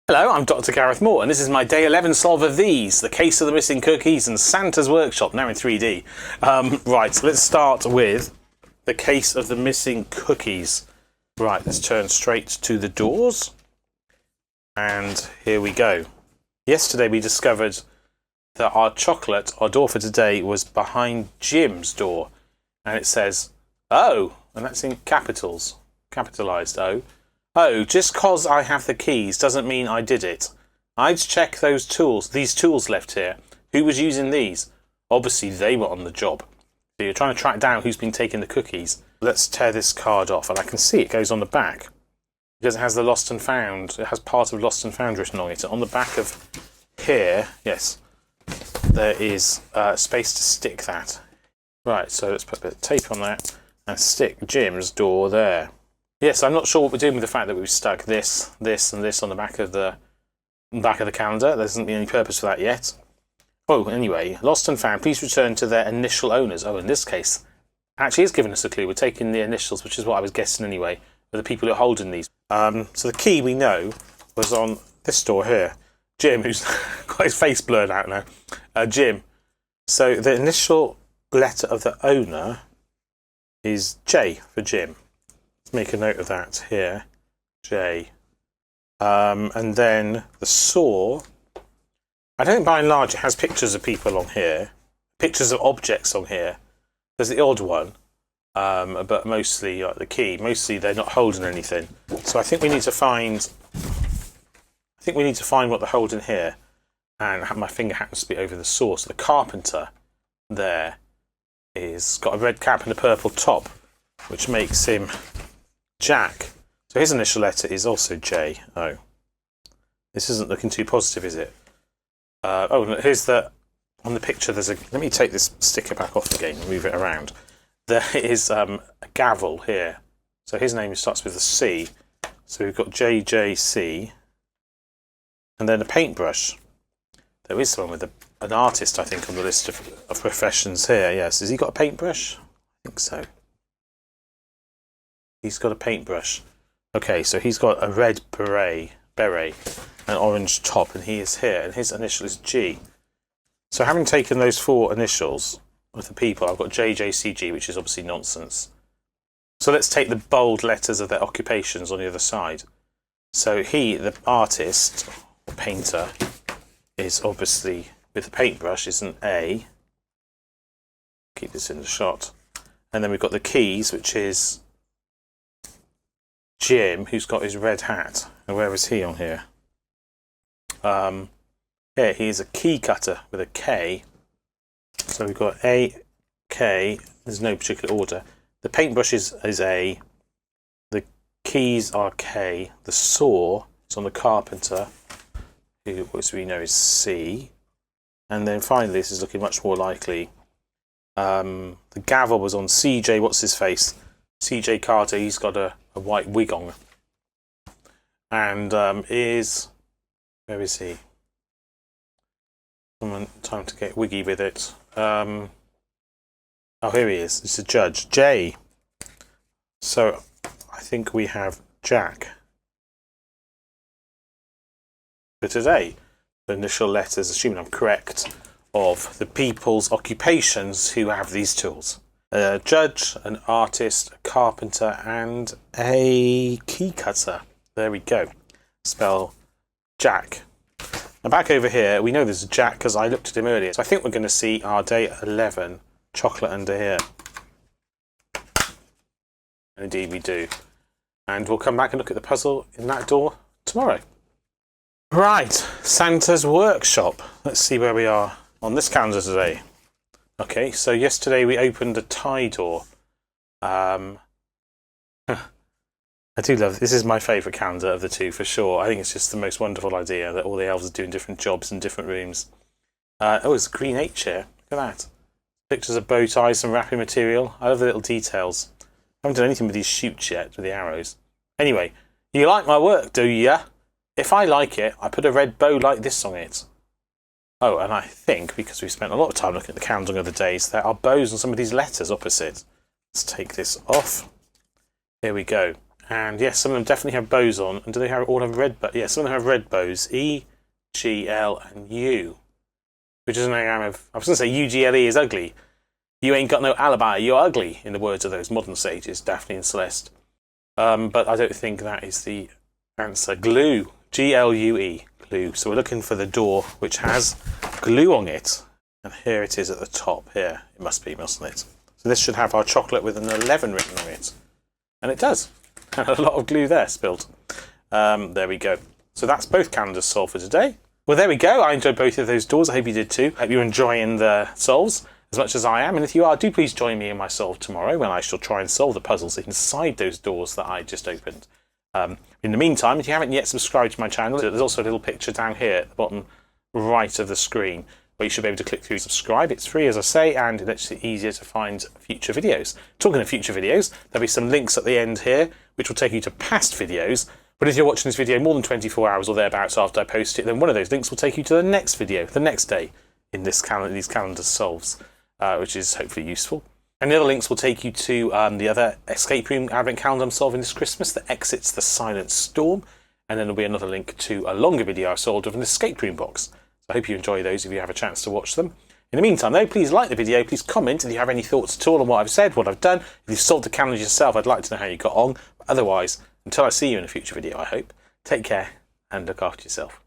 Hello, I'm Dr. Gareth Moore, and this is my Day 11 solve of these, the case of the missing cookies and Santa's workshop, now in 3D. Right, so let's start with the case of the missing cookies. Right, let's turn straight to the doors. And here we go. Yesterday we discovered that our door for today, was behind Jim's door. And it says, oh, and that's in capitals, capitalised O. Oh, just 'cause I have the keys doesn't mean I did it. I'd check these tools left here. Who was using these? Obviously they were on the job. So you're trying to track down who's been taking the cookies. Let's tear this card off, and I can see it goes on the back. Because it has the lost and found. It has part of lost and found written on it. On the back of here, yes, there is space to stick that. Right, so let's put a bit of tape on that and stick Jim's door there. Yes, I'm not sure what we're doing with the fact that we've stuck this, and this on the back of the calendar. There hasn't been any purpose for that yet. Oh, anyway, lost and found. Please return to their initial owners. Oh, in this case, actually is giving us a clue. We're taking the initials, which is what I was guessing anyway, of the people who are holding these. So the key we know was on this door here. Jim, who's got his face blurred out now. Jim. So the initial letter of the owner is J for Jim. Make a note of that here, J. And then the saw, I don't by and large it has pictures of people on here, pictures of objects on here. There's the odd one, but mostly the key. Mostly they're not holding anything. So I think we need to find. What they're holding here, and my finger happens to be over the saw. So the carpenter there is got a red cap and a purple top, which makes him Jack. So his initial letter is also J. Oh, this isn't looking too positive, is it? Here's the on the picture. There's a. Let me take this sticker back off again and move it around. There is a gavel here. So his name starts with a C. So we've got JJC, and then a paintbrush. There is someone with an artist, I think, on the list of professions here. Yes, has he got a paintbrush? I think so. He's got a paintbrush. Okay, so he's got a red beret, an orange top, and he is here, and his initial is G. So having taken those four initials of the people, I've got JJCG, which is obviously nonsense. So let's take the bold letters of their occupations on the other side. So he, the artist, or painter, is obviously, with the paintbrush, is an A. Keep this in the shot. And then we've got the keys, which is Jim, who's got his red hat. And where is he on here? Here, he's a key cutter with a K. So we've got A, K, there's no particular order. The paintbrush is A. The keys are K. The saw is on the carpenter, who, as we know, is C. And then finally, this is looking much more likely. The gavel was on CJ, what's his face? CJ Carter, he's got a white wig on. And where is he? Time to get wiggy with it. Oh, here he is. It's a judge, J. So I think we have Jack for today. The initial letters, assuming I'm correct, of the people's occupations who have these tools. A judge, an artist, a carpenter, and a key cutter. There we go. Spell Jack. Now back over here, we know there's a Jack because I looked at him earlier. So I think we're going to see our day 11 chocolate under here. And indeed we do. And we'll come back and look at the puzzle in that door tomorrow. Right, Santa's workshop. Let's see where we are on this calendar today. Okay, so yesterday we opened a tie door. I do love this. Is my favourite calendar of the two for sure. I think it's just the most wonderful idea that all the elves are doing different jobs in different rooms. Oh, it's a green H here. Look at that. Pictures of bow ties, some wrapping material. I love the little details. I haven't done anything with these shoots yet, with the arrows. Anyway, you like my work, do ya? If I like it, I put a red bow like this on it. Oh, and I think, because we spent a lot of time looking at the calendar the other days, there are bows on some of these letters opposite. Let's take this off. Here we go. And yes, some of them definitely have bows on. And do they all have red bows? Yeah, some of them have red bows. E, G, L, and U. Which is an anagram of... I was going to say UGLE is ugly. You ain't got no alibi, you're ugly, in the words of those modern sages, Daphne and Celeste. But I don't think that is the answer. Glue. Glue. Glue. So we're looking for the door which has glue on it. And here it is at the top here. It must be, mustn't it? So this should have our chocolate with an 11 written on it. And it does. And a lot of glue there spilled. There we go. So that's both calendars solved for today. Well, there we go. I enjoyed both of those doors. I hope you did too. I hope you're enjoying the solves as much as I am. And if you are, do please join me in my solve tomorrow when I shall try and solve the puzzles inside those doors that I just opened. In the meantime, if you haven't yet subscribed to my channel, there's also a little picture down here at the bottom right of the screen where you should be able to click through and subscribe. It's free, as I say, and it makes it easier to find future videos. Talking of future videos, there'll be some links at the end here which will take you to past videos. But if you're watching this video more than 24 hours or thereabouts after I post it, then one of those links will take you to the next video, the next day in these calendar solves, which is hopefully useful. And the other links will take you to the other escape room advent calendar I'm solving this Christmas that exits the Silent Storm. And then there'll be another link to a longer video I solved of an escape room box. So I hope you enjoy those if you have a chance to watch them. In the meantime, though, please like the video, please comment if you have any thoughts at all on what I've said, what I've done. If you've solved the calendar yourself, I'd like to know how you got on. Otherwise, until I see you in a future video, I hope, take care and look after yourself.